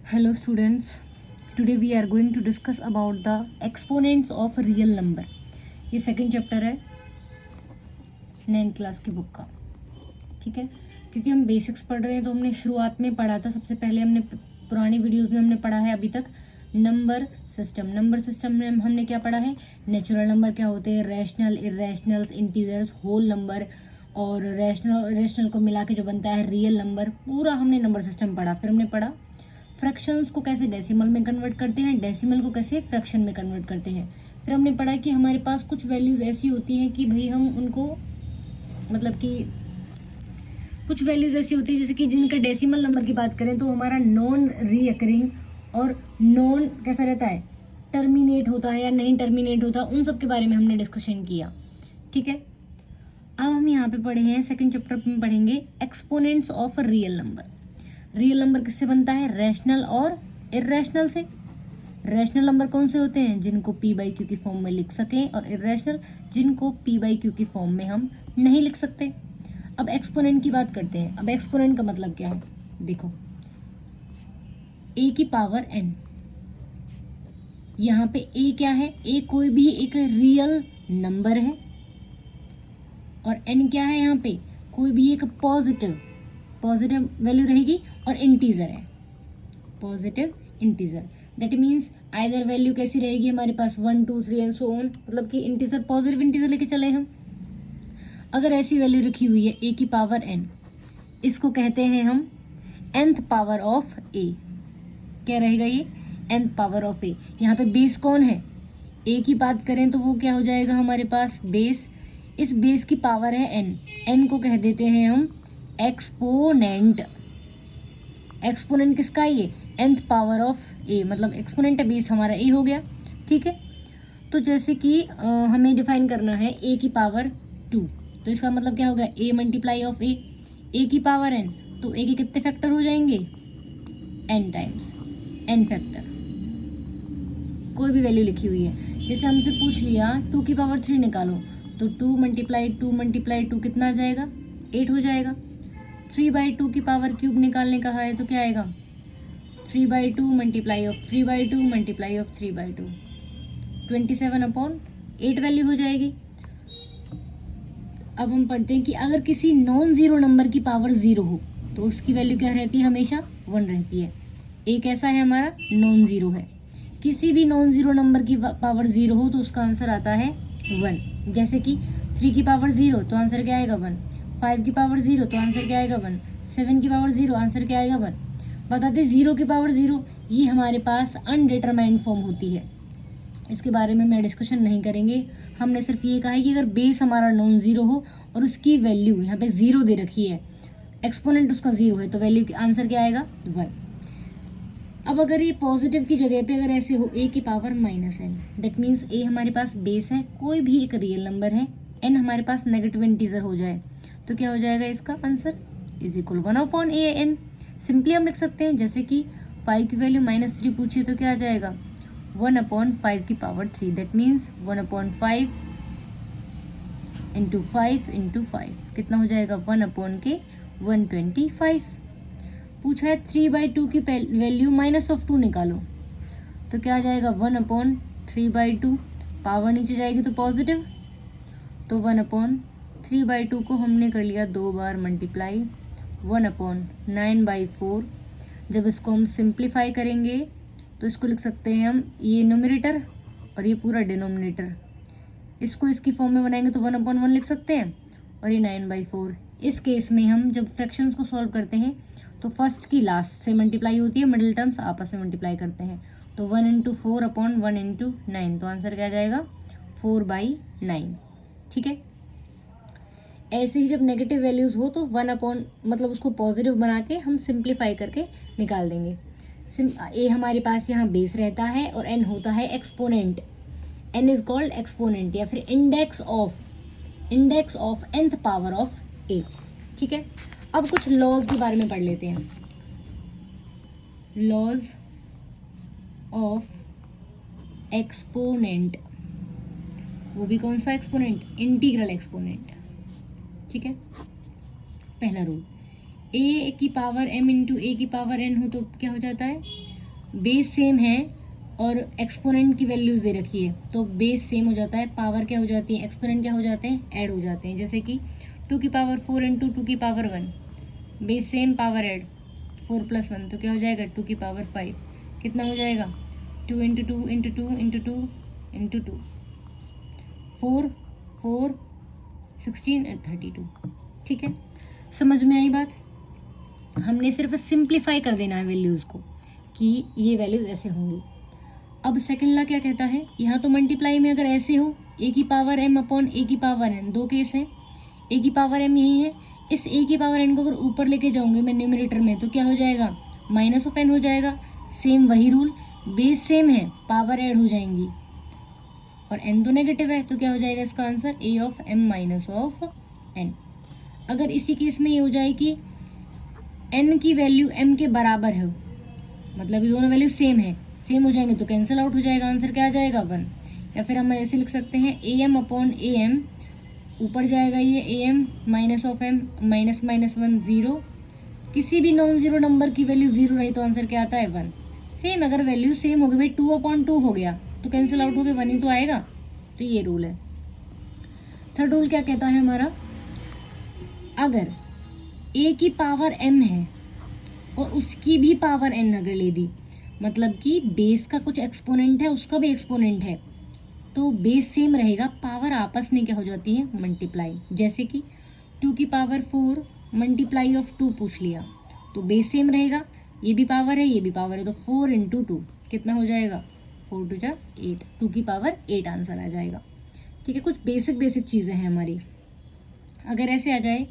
Hello students, today we are going to discuss about the exponents of real number. ये second chapter है 9th class की book का, ठीक है। क्योंकि हम बेसिक्स पढ़ रहे हैं तो हमने शुरुआत में पढ़ा था, सबसे पहले हमने पुरानी वीडियोस में हमने पढ़ा है अभी तक नंबर सिस्टम में हमने क्या पढ़ा है, नेचुरल नंबर क्या होते हैं, rational, irrationals, integers, whole number और रैशनल को मिला के जो बनता है रियल नंबर, पूरा हमने नंबर सिस्टम पढ़ा। फिर हमने पढ़ा फ्रैक्शंस को कैसे डेसिमल में कन्वर्ट करते हैं, डेसिमल को कैसे फ्रैक्शन में कन्वर्ट करते हैं। फिर हमने पढ़ा कि हमारे पास कुछ वैल्यूज़ ऐसी होती हैं कि भाई हम उनको मतलब कि कुछ वैल्यूज़ ऐसी होती है जैसे कि जिनका डेसिमल नंबर की बात करें तो हमारा नॉन रीअकरिंग और नॉन कैसा रहता है, टर्मिनेट होता है या नहीं टर्मिनेट होता, उन सब के बारे में हमने डिस्कशन किया, ठीक है। अब हम यहाँ पे पढ़े हैं सेकंड चैप्टर में पढ़ेंगे exponents of real number. Real number किससे बनता है, रैशनल और इरेशनल से। रैशनल नंबर कौन से होते हैं, जिनको पी बाई क्यू की फॉर्म में लिख सकें, और इरेशनल जिनको पी बाई क्यू की फॉर्म में हम नहीं लिख सकते। अब एक्सपोनेंट की बात करते हैं। अब एक्सपोनेंट का मतलब क्या है, देखो ए की पावर एन, यहाँ पे ए क्या है, ए कोई भी एक रियल नंबर है और एन क्या है, यहाँ पे कोई भी एक पॉजिटिव वैल्यू रहेगी और इंटीजर है, positive integer. That means either value कैसी रहेगी हमारे पास 1 2 3 एंड सो ऑन, मतलब कि इंटीजर पॉजिटिव इंटीजर लेके चले हम। अगर ऐसी वैल्यू रखी हुई है ए की पावर एन, इसको कहते हैं हम nth पावर ऑफ ए। क्या रहेगा ये, nth पावर ऑफ ए। यहाँ पे बेस कौन है, ए की बात करें तो वो क्या हो जाएगा हमारे पास बेस। इस बेस की पावर है एन को कह देते हैं हम एक्सपोनेंट। एक्सपोनेंट किसका है, ये nth पावर ऑफ ए, मतलब एक्सपोनेंट बेस हमारा ए हो गया, ठीक है। तो जैसे कि हमें डिफाइन करना है ए की पावर 2, तो इसका मतलब क्या होगा, ए मल्टीप्लाई ऑफ ए की पावर एन, तो ए के कितने फैक्टर हो जाएंगे, एन टाइम्स एन फैक्टर। कोई भी वैल्यू लिखी हुई है, जैसे हमसे पूछ लिया 2 की पावर 3 निकालो, तो 2 मल्टीप्लाई 2 कितना आ जाएगा, 8 हो जाएगा। 3/2 की पावर क्यूब निकालने कहा है तो क्या आएगा, 3/2 multiply of 3/2 multiply of 3/2, 27/8 value हो जाएगी। अब हम पढ़ते हैं कि अगर किसी नॉन जीरो नंबर की पावर 0 हो तो उसकी वैल्यू क्या रहती है, हमेशा 1 रहती है। एक ऐसा है हमारा नॉन जीरो है, किसी भी नॉन जीरो नंबर की पावर 0 हो तो उसका आंसर आता है 1। जैसे कि 3 की पावर 0 तो आंसर क्या आएगा 1, 5 की पावर 0 तो आंसर क्या आएगा 1, 7 की पावर 0 आंसर क्या आएगा 1। बताते 0 की पावर 0 ये हमारे पास अनडिटरमाइंड फॉर्म होती है, इसके बारे में मैं डिस्कशन नहीं करेंगे। हमने सिर्फ ये कहा है कि अगर बेस हमारा नॉन जीरो हो और उसकी वैल्यू यहाँ पे 0 दे रखी है, एक्सपोनेंट उसका 0 है, तो वैल्यू आंसर क्या आएगा 1। अब अगर ये पॉजिटिव की जगह पे अगर ऐसे हो ए की पावर -n, दैट मीन्स ए हमारे पास बेस है, कोई भी एक रियल नंबर है, एन हमारे पास नेगेटिव इंटीजर हो जाए तो क्या हो जाएगा इसका answer is equal 1/an। Simply हम लिख सकते हैं, जैसे कि 5 की वैल्यू -3 पूछिए तो क्या आ जाएगा 1/5 की power 3, that means 1/5 into 5 into 5 कितना हो जाएगा 1/125। पूछा है 3/2 की वैल्यू -2 निकालो तो क्या आ जाएगा 1/3/2, पावर नीचे जाएगी तो पॉजिटिव, तो 1/3/2 को हमने कर लिया 2 बार मल्टीप्लाई 1/9/4। जब इसको हम सिंप्लीफाई करेंगे तो इसको लिख सकते हैं हम, ये न्यूमरेटर और ये पूरा डिनोमिनेटर, इसको इसकी फॉर्म में बनाएंगे तो 1/1 लिख सकते हैं, और ये 9/4। इस केस में हम जब फ्रैक्शंस को सॉल्व करते हैं तो फर्स्ट की लास्ट से मल्टीप्लाई होती है, मिडिल टर्म्स आपस में मल्टीप्लाई करते हैं, तो 1 × 4/1 × 9, तो आंसर क्या आ जाएगा 4/9, ठीक है। ऐसे ही जब नेगेटिव वैल्यूज़ हो तो मतलब उसको पॉजिटिव बना के हम सिंप्लीफाई करके निकाल देंगे। ए हमारे पास यहाँ बेस रहता है और एन होता है exponent, N is called exponent या फिर index of nth power of A, ठीक है। अब कुछ लॉज के बारे में पढ़ लेते हैं। लॉज ऑफ एक्सपोनेंट, वो भी कौन सा एक्सपोनेंट, इंटीग्रल एक्सपोनेंट, ठीक है। पहला रूल, ए की पावर m इंटू ए की पावर n हो तो क्या हो जाता है बेस सेम है और एक्सपोनेंट की वैल्यूज दे रखी है, तो बेस सेम हो जाता है, पावर क्या हो जाती है, एक्सपोनेंट क्या हो जाते हैं, ऐड हो जाते हैं। जैसे कि 2 की पावर 4 इंटू 2 की power 1, base same power add, 4 + 1 तो क्या हो जाएगा 2 की पावर 5, कितना हो जाएगा 2 इंटू 2 इंटू 2 इंटू 2 इंटू 2, 4 4 16 32। ठीक है, समझ में आई बात। हमने सिर्फ सिंप्लीफाई कर देना है वैल्यूज़ को कि ये वैल्यूज ऐसे होंगी। अब सेकंड ला क्या कहता है, यहाँ तो मल्टीप्लाई में अगर ऐसे हो ए की पावर m अपॉन ए की पावर n, दो केस हैं, ए की पावर m यही है, इस ए की पावर n को अगर ऊपर लेके जाऊंगी मैं न्यूमरेटर में तो क्या हो जाएगा माइनस ऑफ n हो जाएगा। सेम वही रूल, बेस सेम है, पावर ऐड हो जाएंगी और n तो नेगेटिव है, तो क्या हो जाएगा इसका answer a of m minus of n। अगर इसी केस में ये हो जाए कि n की वैल्यू m के बराबर है, मतलब ये दोनों वैल्यू सेम है, सेम हो जाएंगे तो कैंसिल आउट हो जाएगा, आंसर क्या आ जाएगा 1। या फिर हम ऐसे लिख सकते हैं a m upon a m, ऊपर जाएगा ये a m minus of m, minus minus 1 0, किसी भी नॉन जीरो नंबर की वैल्यू 0 रही तो आंसर क्या आता है 1। सेम अगर वैल्यू सेम हो गई भाई 2/2 हो गया तो कैंसिल आउट हो गया 1 ही तो आएगा, तो ये रूल है। थर्ड रूल क्या कहता है हमारा, अगर a की पावर m है और उसकी भी पावर n अगर ले दी, मतलब कि बेस का कुछ एक्सपोनेंट है उसका भी एक्सपोनेंट है, तो बेस सेम रहेगा, पावर आपस में क्या हो जाती है मल्टीप्लाई। जैसे कि 2 की पावर 4 मल्टीप्लाई ऑफ 2 पूछ लिया तो बेस सेम रहेगा, ये भी पावर है ये भी पावर है, तो 4 इंटू 2 कितना हो जाएगा 4 2 जा 8, 2 की पावर 8 आंसर आ जाएगा। ठीक है, कुछ बेसिक चीज़ें हैं हमारी। अगर ऐसे आ जाए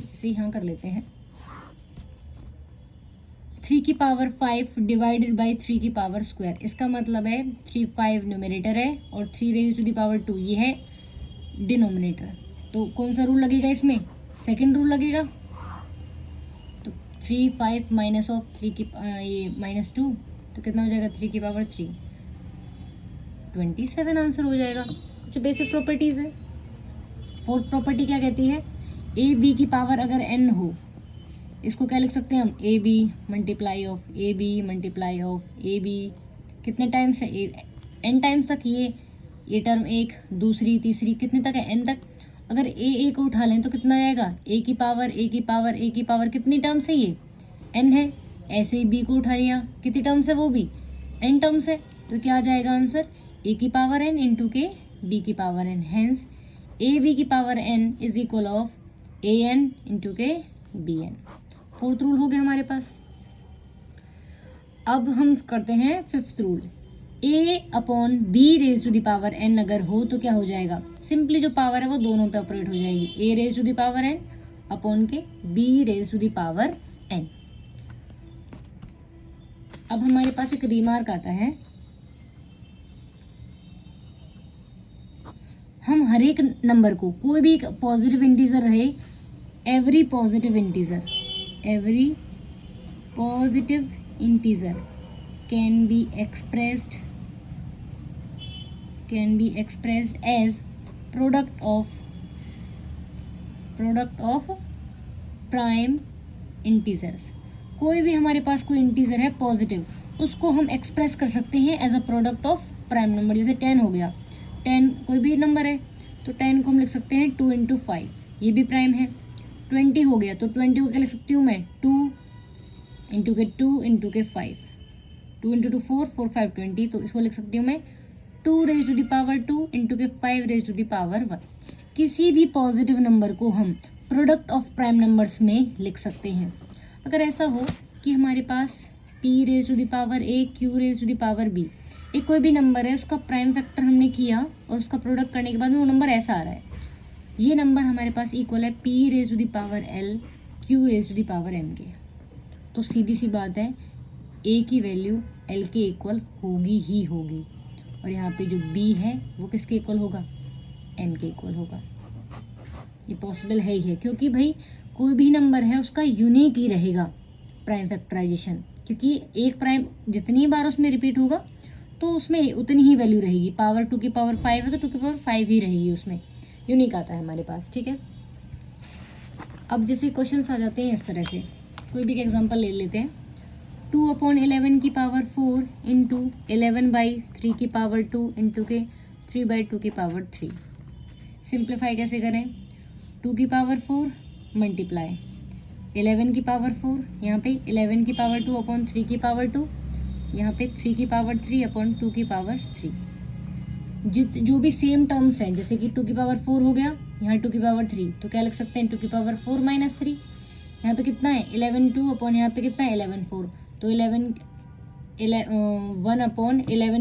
जैसे यहाँ कर लेते हैं 3 की पावर 5 डिवाइडेड बाई 3 की पावर स्क्वायर, इसका मतलब है 3 5 न्यूमरेटर है और 3 रेज टू दी पावर 2 ये है डिनोमिनेटर, तो कौन सा रूल लगेगा इसमें, सेकंड रूल लगेगा। तो 3 5 माइनस ऑफ 3 की ये माइनस 2 तो कितना हो जाएगा 3 की पावर 3 27 आंसर हो जाएगा। कुछ बेसिक प्रॉपर्टीज़ है। फोर्थ प्रॉपर्टी क्या कहती है, ए बी की पावर अगर n हो, इसको क्या लिख सकते हैं हम, a b multiply of a b multiply of a b, कितने टाइम्स है n टाइम्स तक, ये टर्म एक, दूसरी तीसरी कितने तक है n तक। अगर ए को उठा लें तो कितना आएगा ए की पावर ए की पावर ए की पावर, कितनी टर्म्स है ये n है। ऐसे ही बी को उठा लिया, कितनी टर्म्स है वो भी n टर्म्स है, तो क्या आ जाएगा आंसर ए की पावर n इंटू के बी की power n, hence A B की power n is equal of A N into के बी एन। फोर्थ रूल हो गया हमारे पास। अब हम करते हैं fifth rule, a upon B raise to the power n अगर हो तो क्या हो जाएगा, सिंपली जो पावर है वो दोनों पे ऑपरेट हो जाएगी, a raise to the power n upon के b raise to the power n। अब हमारे पास एक रिमार्क आता है, हम हर एक नंबर को, कोई भी पॉजिटिव इंटीजर रहे, every positive integer can be expressed as product of prime integers. कोई भी हमारे पास कोई इंटीजर है पॉजिटिव, उसको हम एक्सप्रेस कर सकते हैं as a product of prime number. जैसे 10 हो गया, 10 कोई भी नंबर है तो 10 को हम लिख सकते हैं 2 इंटू 5, ये भी प्राइम है। 20 हो गया तो 20 को क्या लिख सकती हूँ मैं 2 इंटू के 2 इंटू के 5, 2 इंटू 2 4 4 5 20, तो इसको लिख सकती हूँ मैं 2 raise to the power 2 into के 5 रेज टू द पावर 1। किसी भी पॉजिटिव नंबर को हम प्रोडक्ट ऑफ प्राइम नंबर्स में लिख सकते हैं। अगर ऐसा हो कि हमारे पास p raise to the power a q raise to the power b, एक कोई भी नंबर है उसका प्राइम फैक्टर हमने किया और उसका प्रोडक्ट करने के बाद में वो नंबर ऐसा आ रहा है, ये नंबर हमारे पास इक्वल है p raise to the power l q raise to the power m के। तो सीधी सी बात है a की वैल्यू l के इक्वल होगी ही होगी, और यहाँ पे जो b है वो किसके इक्वल होगा, m के इक्वल होगा। ये पॉसिबल है ही है, क्योंकि भाई कोई भी नंबर है उसका यूनिक ही रहेगा प्राइम फैक्टराइजेशन, क्योंकि एक प्राइम जितनी बार उसमें रिपीट होगा तो उसमें उतनी ही वैल्यू रहेगी। पावर 2 की पावर 5 है तो 2 की पावर 5 ही रहेगी, उसमें यूनिक आता है हमारे पास। ठीक है, अब जैसे क्वेश्चंस आ जाते हैं इस तरह से, कोई भी एग्जांपल ले लेते हैं। 2/11 की पावर 4 इंटू 11/3 की पावर 2 इंटू के 3/2 की पावर 3। सिंप्लीफाई कैसे करें? 2 की पावर 4 मल्टीप्लाई 11 की पावर 4, यहाँ पे 11 की पावर 2/3 की पावर 2, यहाँ पे 3 की पावर 3/2 की पावर 3। जो भी सेम टर्म्स हैं, जैसे कि 2 की पावर 4 हो गया, यहाँ 2 की पावर 3, तो क्या लिख सकते हैं? 2 की पावर 4 माइनस 3। यहाँ पे कितना है? 11 2 अपॉन यहाँ पे कितना है? 11 4, तो 1/11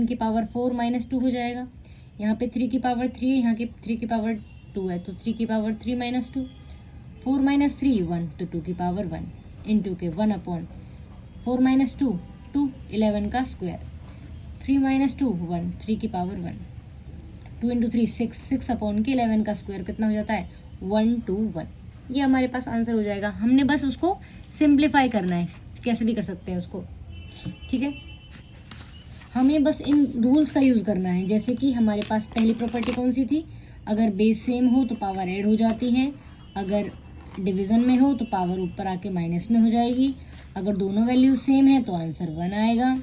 की पावर 4 माइनस 2 हो जाएगा। यहाँ पे 3 की पावर 3 है, यहाँ की 3 की पावर 2 है, तो 3 की पावर 3 माइनस 2, 4 माइनस 3 1, तो 2 की पावर 1 इंटू के 1/4 माइनस 2 2, 11 का स्क्वायर, 3 माइनस 2 1, 3 की पावर 1, 2 इंटू 3 6, 6/11 का स्क्वायर कितना हो जाता है? 121। ये हमारे पास आंसर हो जाएगा। हमने बस उसको सिंप्लीफाई करना है, कैसे भी कर सकते हैं उसको, ठीक है। हमें बस इन रूल्स का यूज़ करना है। जैसे कि हमारे पास पहली प्रॉपर्टी कौन सी थी? अगर बेस सेम हो तो पावर ऐड हो जाती है, अगर डिवीज़न में हो तो पावर ऊपर आके माइनस में हो जाएगी, अगर दोनों वैल्यू सेम है तो आंसर 1 आएगा।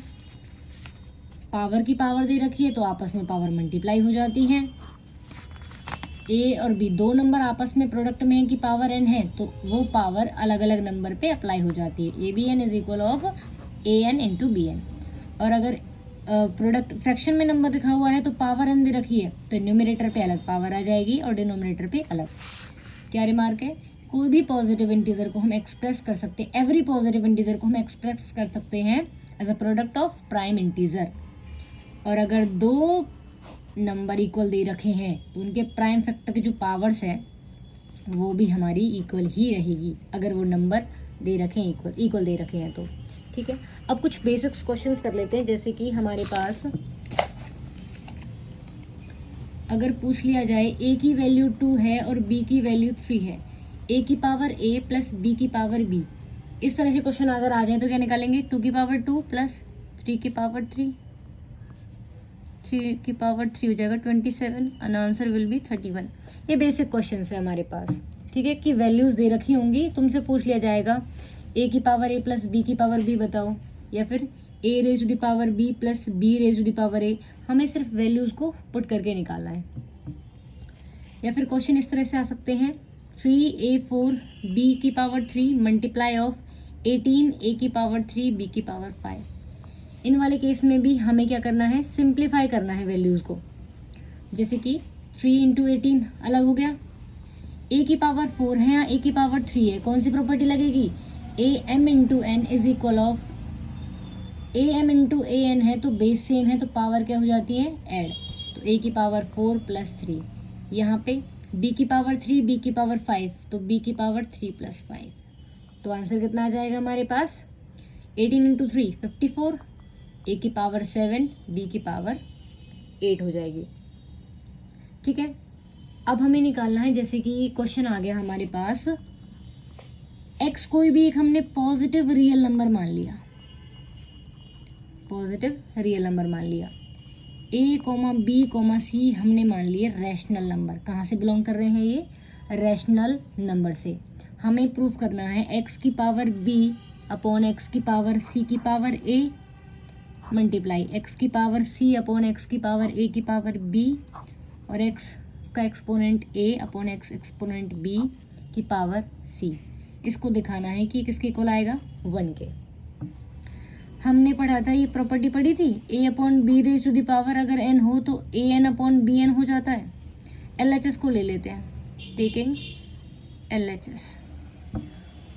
पावर की पावर दे रखी है तो आपस में पावर मल्टीप्लाई हो जाती है। ए और बी दो नंबर आपस में प्रोडक्ट में है कि पावर एन है, तो वो पावर अलग अलग नंबर पे अप्लाई हो जाती है। A b n is equal of A N into b n. और अगर प्रोडक्ट फ्रैक्शन में नंबर लिखा हुआ है तो पावर एन दे रखी है, तो न्यूमरेटर पे अलग पावर आ जाएगी और डिनोमिनेटर पे अलग। क्या रिमार्क है? कोई भी पॉजिटिव इंटीजर को हम एक्सप्रेस कर सकते हैं, एवरी पॉजिटिव इंटीजर को हम एक्सप्रेस कर सकते हैं as a product of prime integer. और अगर दो नंबर इक्वल दे रखे हैं तो उनके प्राइम फैक्टर की जो पावर्स है वो भी हमारी इक्वल ही रहेगी, अगर वो नंबर दे रखे हैं इक्वल दे रखे हैं तो, ठीक है। अब कुछ बेसिक्स क्वेश्चंस कर लेते हैं। जैसे कि हमारे पास अगर पूछ लिया जाए ए की वैल्यू 2 है और बी की वैल्यू 3 है, ए की पावर ए प्लस बी की पावर बी, इस तरह से क्वेश्चन अगर आ जाए तो क्या निकालेंगे? 2 की पावर 2 प्लस 3 की पावर 3, 3 की पावर 3 हो जाएगा 27 एंड आंसर विल बी 31। ये बेसिक क्वेश्चन है हमारे पास, ठीक है, कि वैल्यूज दे रखी होंगी, तुमसे पूछ लिया जाएगा ए की पावर ए प्लस बी की पावर बी बताओ, या फिर A raise to the power B plus B raise to the power A. हमें सिर्फ वैल्यूज को पुट करके निकालना है। या फिर क्वेश्चन इस तरह से आ सकते हैं 3a4 बी की पावर 3 मल्टीप्लाई ऑफ 18 ए की पावर 3 बी की पावर 5। इन वाले केस में भी हमें क्या करना है? सिंप्लीफाई करना है वैल्यूज को। जैसे कि 3 इंटू 18 अलग हो गया, ए की पावर 4 है, यहाँ ए की पावर 3 है, कौन सी प्रॉपर्टी लगेगी? A m into n is equal of a m into a n है तो बेस सेम है तो पावर क्या हो जाती है? ऐड। तो ए की पावर 4 प्लस 3, यहाँ पे बी की पावर 3 बी की पावर 5, तो बी की पावर 3 प्लस 5, तो आंसर कितना आ जाएगा हमारे पास? 18 इंटू 3 54, ए की पावर 7 बी की पावर 8 हो जाएगी, ठीक है। अब हमें निकालना है, जैसे कि क्वेश्चन आ गया हमारे पास, x कोई भी एक हमने पॉजिटिव रियल नंबर मान लिया, पॉजिटिव रियल नंबर मान लिया, a कॉमा बी कॉमा सी हमने मान लिए रैशनल नंबर। कहाँ से बिलोंग कर रहे हैं ये? रैशनल नंबर से। हमें प्रूफ करना है x की पावर b अपॉन x की पावर c की पावर a मल्टीप्लाई x की पावर c अपॉन x की पावर a की पावर b और x का exponent a upon x exponent b की पावर c। इसको दिखाना है कि किसके इक्वल आएगा? 1 के। हमने पढ़ा था, ये प्रॉपर्टी पढ़ी थी, a upon B raise to the power अगर n हो तो a n upon b n हो जाता है। LHS को ले लेते हैं, टेकिंग LHS,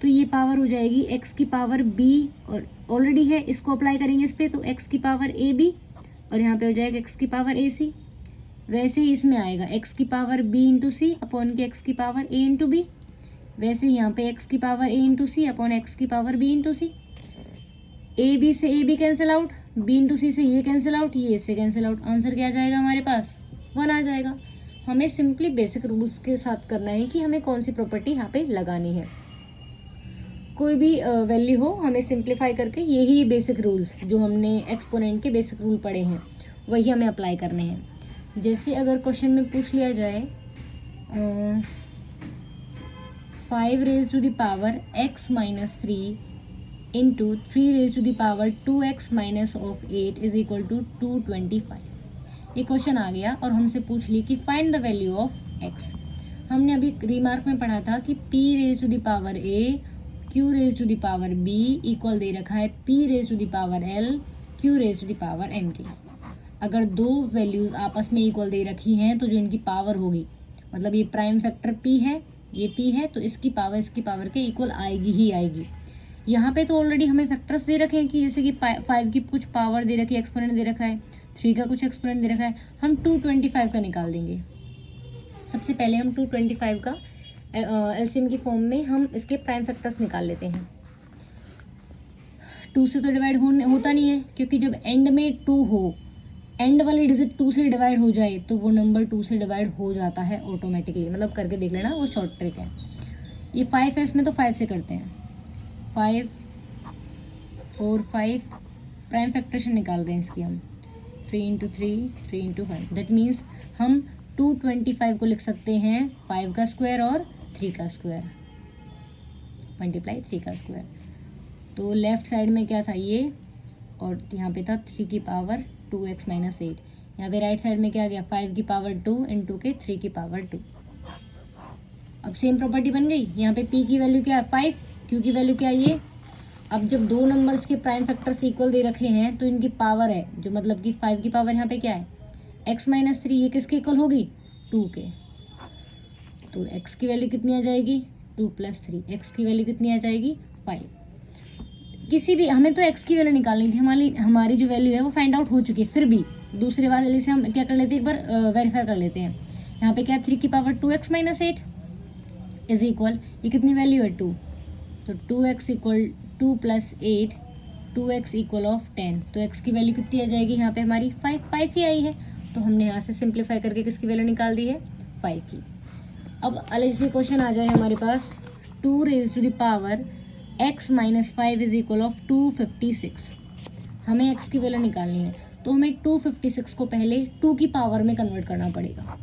तो ये पावर हो जाएगी x की पावर b और ऑलरेडी है, इसको अप्लाई करेंगे इस पर, तो x की पावर ए बी और यहाँ पे हो जाएगा x की पावर ए सी। वैसे ही इसमें आएगा x की power b into c upon के x की पावर a इंटू बी। वैसे ही यहाँ पे x की power a into c upon x की power b into c. A b से a b cancel out, b into c से ये कैंसिल आउट, ये इससे कैंसिल आउट, आंसर क्या आ जाएगा हमारे पास? 1 आ जाएगा। हमें सिंपली बेसिक रूल्स के साथ करना है कि हमें कौन सी प्रॉपर्टी यहाँ पे लगानी है। कोई भी वैल्यू हो, हमें सिंप्लीफाई करके यही बेसिक रूल्स जो हमने एक्सपोनेंट के बेसिक रूल पढ़े हैं वही हमें अप्लाई करने हैं। जैसे अगर क्वेश्चन में पूछ लिया जाए 5 raise to the power x minus 3 into 3⁻²x minus of 8 is equal to 225। ये क्वेश्चन आ गया और हमसे पूछ ली कि find the value of x। हमने अभी रिमार्क में पढ़ा था कि p⁻a q⁻b इक्वल दे रखा है p⁻l q⁻m के। अगर दो वैल्यूज आपस में इक्वल दे रखी हैं तो जो इनकी पावर होगी, मतलब ये प्राइम फैक्टर p है, ये p है, तो इसकी पावर के इक्वल आएगी ही आएगी। यहाँ पे तो ऑलरेडी हमें फैक्टर्स दे रखे हैं कि जैसे कि 5 की कुछ पावर दे रखी है, एक्सपोनेंट दे रखा है, 3 का कुछ एक्सपोनेंट दे रखा है। हम 225 का निकाल देंगे। सबसे पहले हम 225 का एलसीएम की फॉर्म में हम इसके प्राइम फैक्टर्स निकाल लेते हैं। 2 से तो डिवाइड होता नहीं है, क्योंकि जब एंड में 2 हो, एंड वाली डिजिट 2 से डिवाइड हो जाए तो वो नंबर 2 से डिवाइड हो जाता है ऑटोमेटिकली। मतलब करके देख लेना, वो शॉर्ट ट्रिक है। ये 5 है, इसमें तो 5 से करते हैं। 5 4 5 प्राइम फैक्टरेशन निकाल रहे हैं इसकी हम। 3 इंटू 3 इंटू 5, दैट मीन्स हम 225 को लिख सकते हैं 5 का स्क्वायर और 3 का स्क्वायर मल्टीप्लाई 3 का स्क्वायर। तो लेफ्ट साइड में क्या था ये, और यहाँ पे था 3 की पावर 2x माइनस 8। यहाँ पे राइट साइड में क्या आ गया, 5 की पावर 2 इंटू के 3 की पावर 2। अब सेम प्रॉपर्टी बन गई। यहाँ पे p की वैल्यू क्या है 5, q की वैल्यू क्या है ये। अब जब दो नंबर्स के प्राइम फैक्टर्स इक्वल दे रखे हैं तो इनकी पावर है, जो मतलब कि 5 की पावर यहाँ पे क्या है x माइनस 3, ये किसके इक्वल होगी 2 के। तो x की वैल्यू कितनी आ जाएगी 2 प्लस 3, x की वैल्यू कितनी आ जाएगी 5। किसी भी, हमें तो x की वैल्यू निकालनी थी, हमारी जो वैल्यू है वो फाइंड आउट हो चुकी है। फिर भी दूसरे वाले से हम क्या कर लेते हैं, एक बार वेरीफाई कर लेते हैं। यहाँ पे क्या 3 की power 2x minus 8 is equal, ये कितनी वैल्यू है 2, तो 2x equal 2 plus 8, 2x equal of 10। तो x की वैल्यू कितनी आ जाएगी यहाँ पे हमारी 5 ही आई है। तो हमने यहाँ से सिंप्लीफाई करके किसकी वैल्यू निकाल दी है 5 की। अब अलग से क्वेश्चन आ जाए हमारे पास, 2 x minus 5 is equal of 256। हमें x की वैल्यू निकालनी है, तो हमें 256 को पहले 2 की पावर में कन्वर्ट करना पड़ेगा।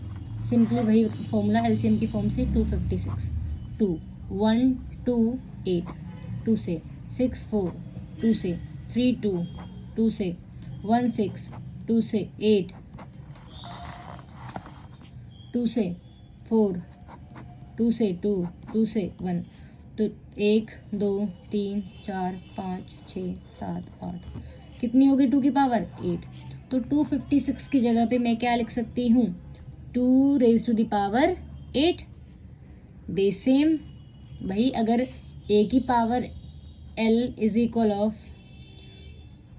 सिंपली वही फॉर्मूला एलसीएम की फॉर्म से 256, 2 1 2 8, 2 से 6 4, 2 से 3 2, 2 से 1 6, 2 से 8, 2 से 4, 2 से 2, 2 से 1, तो 1 2 3 4 5 6 7 8, कितनी होगी 2 की पावर 8। तो 256 की जगह पे मैं क्या लिख सकती हूँ 2 raise to the power 8। Base same भाई, अगर a की power l is equal of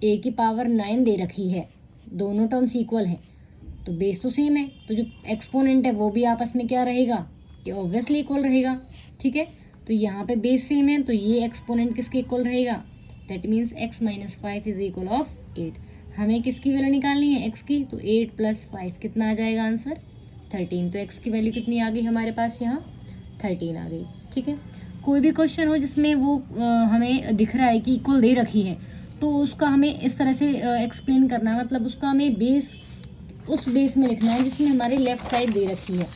a की पावर 9 दे रखी है, दोनों टर्म्स इक्वल है, तो बेस तो सेम है, तो जो एक्सपोनेंट है वो भी आपस में क्या रहेगा कि ऑब्वियसली इक्वल रहेगा। ठीक है, तो यहाँ पे बेस सेम है, तो ये एक्सपोनेंट किसके इक्वल रहेगा, that means x minus 5 is equal of 8। हमें किसकी वैल्यू निकालनी है x की, तो 8 प्लस 5 कितना आ जाएगा आंसर 13। तो x की वैल्यू कितनी आ गई हमारे पास यहाँ 13 आ गई। ठीक है, कोई भी क्वेश्चन हो जिसमें वो हमें दिख रहा है कि इक्वल दे रखी है, तो उसका हमें इस तरह से एक्सप्लेन करना है, मतलब उसका हमें बेस उस बेस में लिखना है जिसमें हमारी लेफ्ट साइड दे रखी है।